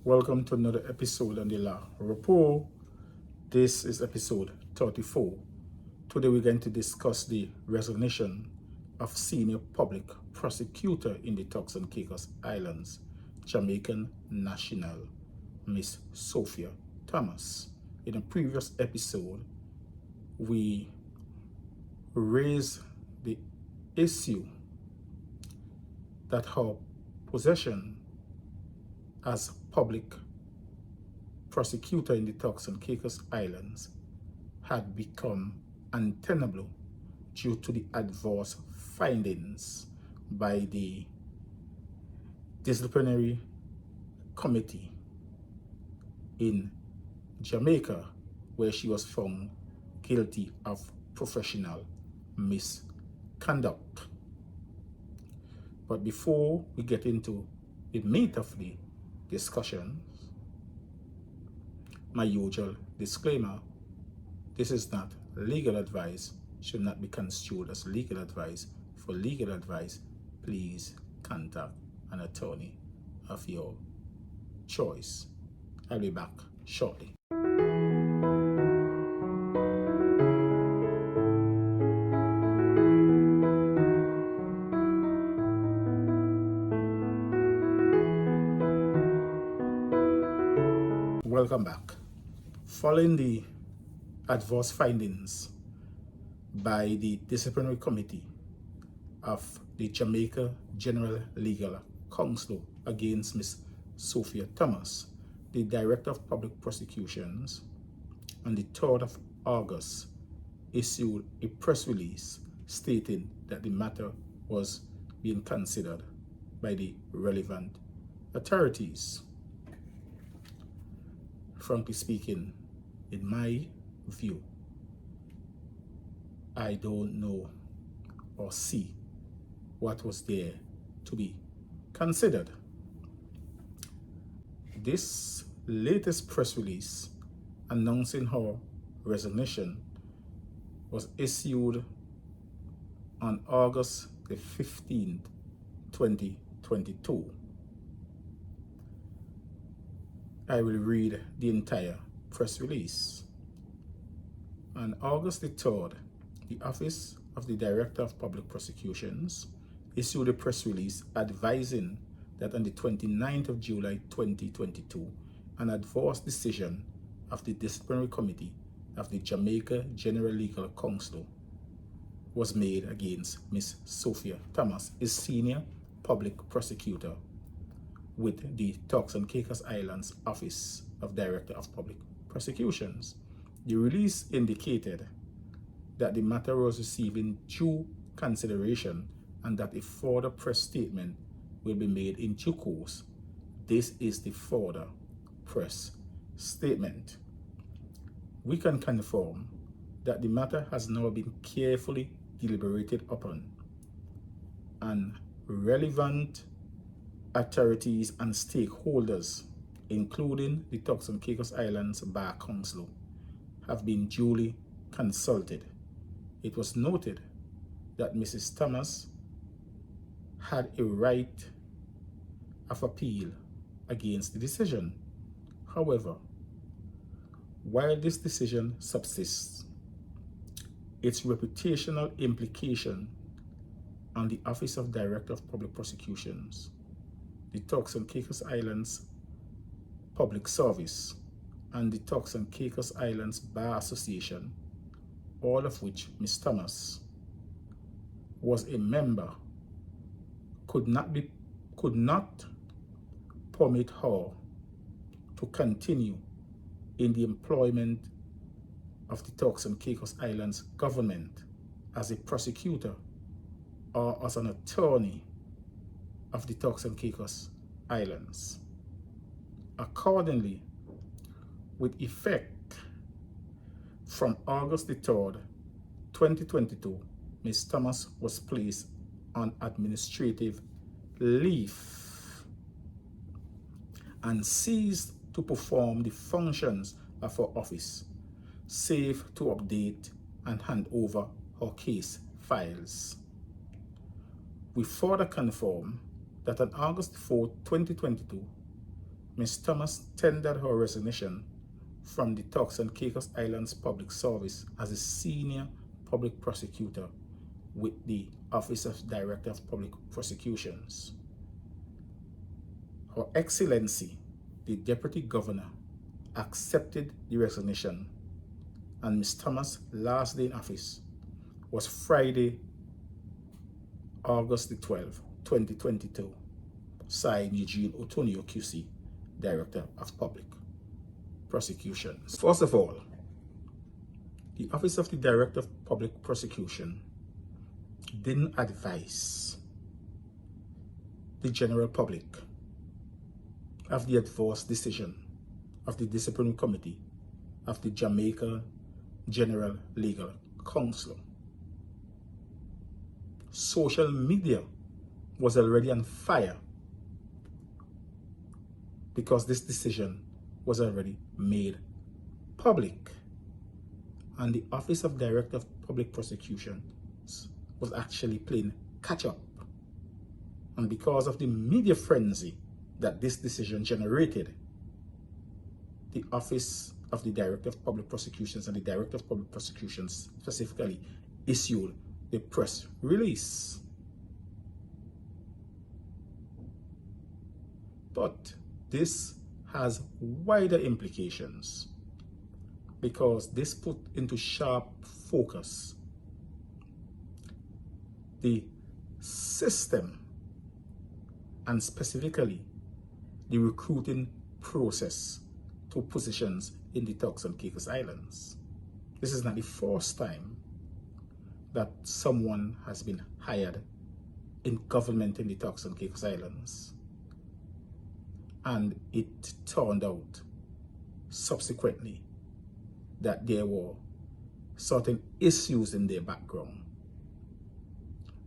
Welcome to another episode on the Law Report. This is episode 34. Today we're going to discuss the resignation of senior public prosecutor in the Turks and Caicos Islands, Jamaican national, Miss Sophia Thomas. In a previous episode, we raised the issue that her position as public prosecutor in the Turks and Caicos Islands had become untenable due to the adverse findings by the disciplinary committee in Jamaica, where she was found guilty of professional misconduct. But before we get into the meat of the discussion, my usual disclaimer: this is not legal advice, should not be construed as legal advice. For legal advice, please contact an attorney of your choice. I'll be back shortly. Welcome back. Following the adverse findings by the disciplinary committee of the Jamaica General Legal Counsel against Ms. Sophia Thomas, the Director of Public Prosecutions on the 3rd of August issued a press release stating that the matter was being considered by the relevant authorities. Frankly speaking, in my view, I don't know or see what was there to be considered. This latest press release announcing her resignation was issued on August the 15th, 2022. I will read the entire press release. On August the 3rd, the Office of the Director of Public Prosecutions issued a press release advising that on the 29th of July 2022, an adverse decision of the Disciplinary Committee of the Jamaica General Legal Counsel was made against Ms. Sophia Thomas, a senior public prosecutor with the Turks and Caicos Islands Office of Director of Public Prosecutions. The release indicated that the matter was receiving due consideration and that a further press statement will be made in due course. This is the further press statement. We can confirm that the matter has now been carefully deliberated upon, and relevant authorities and stakeholders, including the Turks and Caicos Islands Bar Council, have been duly consulted. It was noted that Mrs. Thomas had a right of appeal against the decision. However, while this decision subsists, its reputational implication on the Office of Director of Public Prosecutions, the Turks and Caicos Islands Public Service, and the Turks and Caicos Islands Bar Association, all of which Ms. Thomas was a member, could not permit her to continue in the employment of the Turks and Caicos Islands government as a prosecutor or as an attorney of the Turks and Caicos Islands. Accordingly, with effect from August the 3rd, 2022, Ms. Thomas was placed on administrative leave and ceased to perform the functions of her office, save to update and hand over her case files. We further confirm that on August 4, 2022, Ms. Thomas tendered her resignation from the Turks and Caicos Islands Public Service as a senior public prosecutor with the Office of Director of Public Prosecutions. Her Excellency, the Deputy Governor, accepted the resignation, and Ms. Thomas' last day in office was Friday, August the 12th, 2022. Signed, Eugene Otonio QC, Director of Public Prosecutions. First of all, the Office of the Director of Public Prosecution didn't advise the general public of the adverse decision of the Disciplinary Committee of the Jamaica General Legal Council. Social media was already on fire because this decision was already made public, and the Office of Director of Public Prosecutions was actually playing catch up. And because of the media frenzy that this decision generated, the Office of the Director of Public Prosecutions and the Director of Public Prosecutions specifically issued a press release. But this has wider implications because this put into sharp focus the system and specifically the recruiting process to positions in the Turks and Caicos Islands. This is not the first time that someone has been hired in government in the Turks and Caicos Islands, and it turned out subsequently that there were certain issues in their background,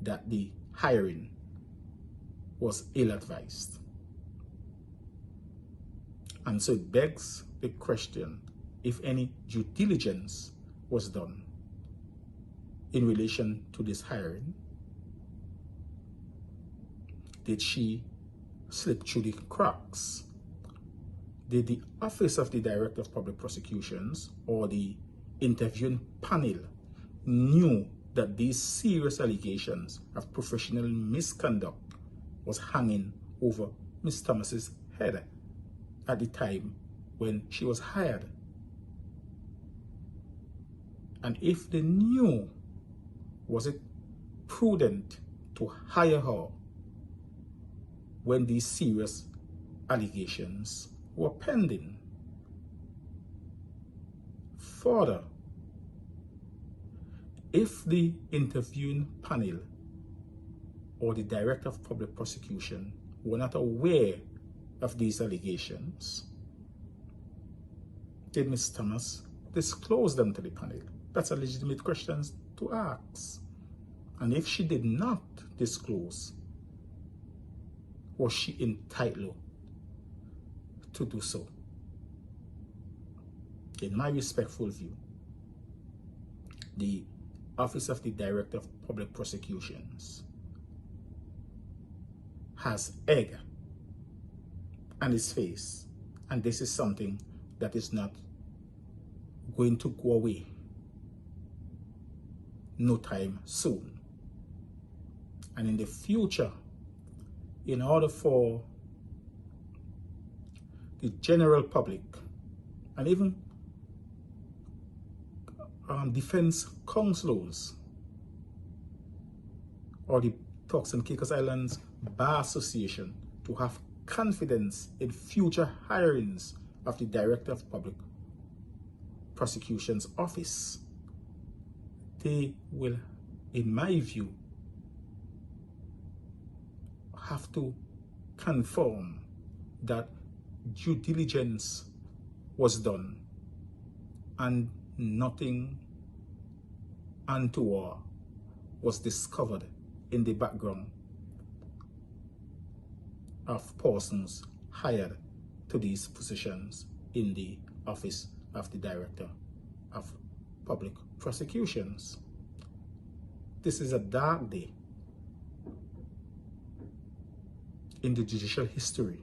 that the hiring was ill-advised. And so it begs the question if any due diligence was done in relation to this hiring. Did she slip through the cracks? Did the Office of the Director of Public Prosecutions or the interviewing panel knew that these serious allegations of professional misconduct was hanging over Ms. Thomas's head at the time when she was hired? And if they knew, was it prudent to hire her when these serious allegations were pending? Further, if the interviewing panel or the Director of Public Prosecution were not aware of these allegations, did Ms. Thomas disclose them to the panel? That's a legitimate question to ask. And if she did not disclose, was she entitled to do so? In my respectful view, the Office of the Director of Public Prosecutions has egg on its face, and this is something that is not going to go away no time soon. And in the future, in order for the general public and even defense counsels or the Turks and Caicos Islands Bar Association to have confidence in future hirings of the Director of Public Prosecutions Office, they will, in my view, have to confirm that due diligence was done and nothing untoward was discovered in the background of persons hired to these positions in the Office of the Director of Public Prosecutions. This is a dark day in the judicial history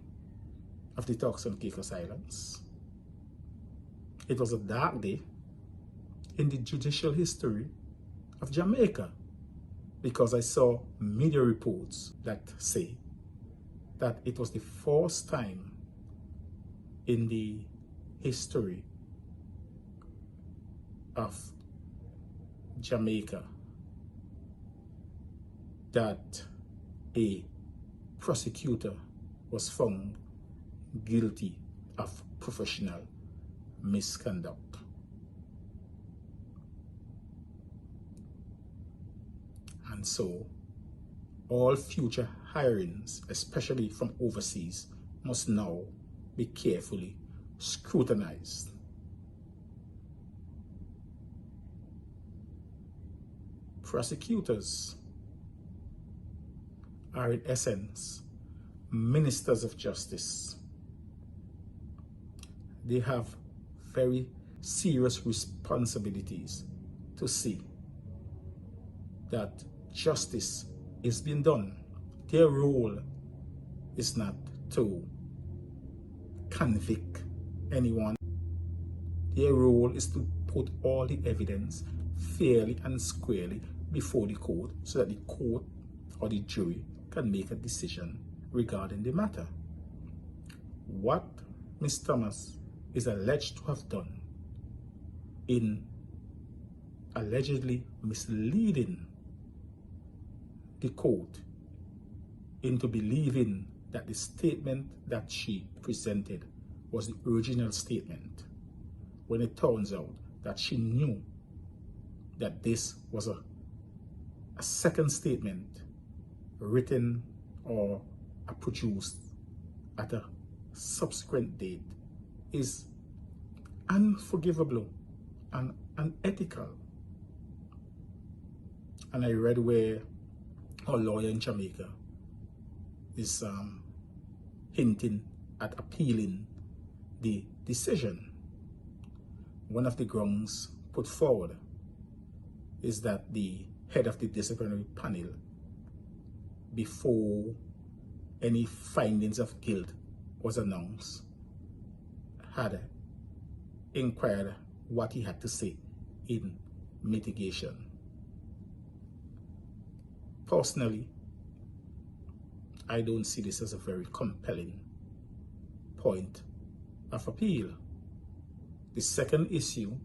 of the Turks and Caicos Islands. It was a dark day in the judicial history of Jamaica, because I saw media reports that say that it was the first time in the history of Jamaica that a prosecutor was found guilty of professional misconduct. And so all future hirings, especially from overseas, must now be carefully scrutinized. Prosecutors are in essence ministers of justice. They have very serious responsibilities to see that justice is being done. Their role is not to convict anyone. Their role is to put all the evidence fairly and squarely before the court so that the court or the jury can make a decision regarding the matter. What Ms. Thomas is alleged to have done in allegedly misleading the court into believing that the statement that she presented was the original statement, when it turns out that she knew that this was a second statement written or produced at a subsequent date, is unforgivable and unethical. And I read where a lawyer in Jamaica is hinting at appealing the decision. One of the grounds put forward is that the head of the disciplinary panel, before any findings of guilt was announced, had inquired what he had to say in mitigation. Personally, I don't see this as a very compelling point of appeal. The second issue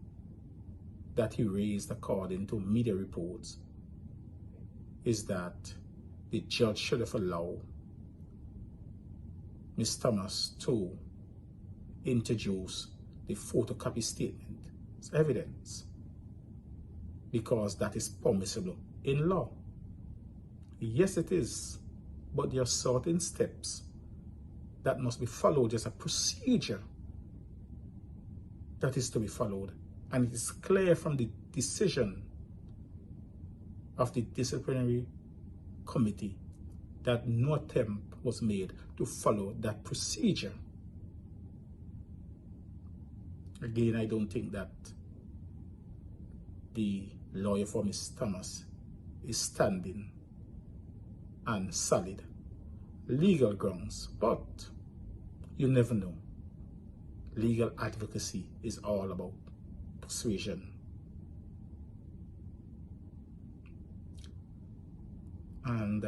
that he raised, according to media reports, is that the judge should have allowed Ms. Thomas to introduce the photocopy statement as evidence, because that is permissible in law. Yes, it is, but there are certain steps that must be followed as a procedure that is to be followed, and it is clear from the decision of the disciplinary committee that no attempt was made to follow that procedure. Again, I don't think that the lawyer for Ms. Thomas is standing on solid legal grounds, but you never know. Legal advocacy is all about persuasion. And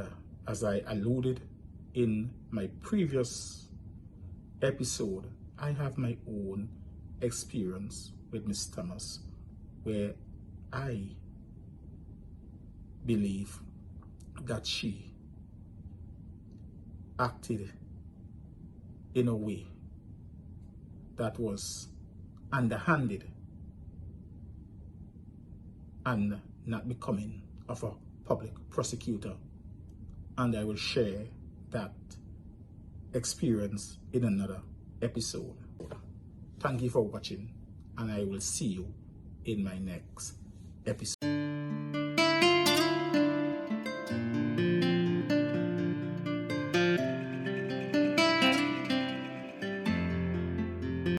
as I alluded in my previous episode, I have my own experience with Ms. Thomas, where I believe that she acted in a way that was underhanded and not becoming of a public prosecutor. And I will share that experience in another episode. Thank you for watching, and I will see you in my next episode.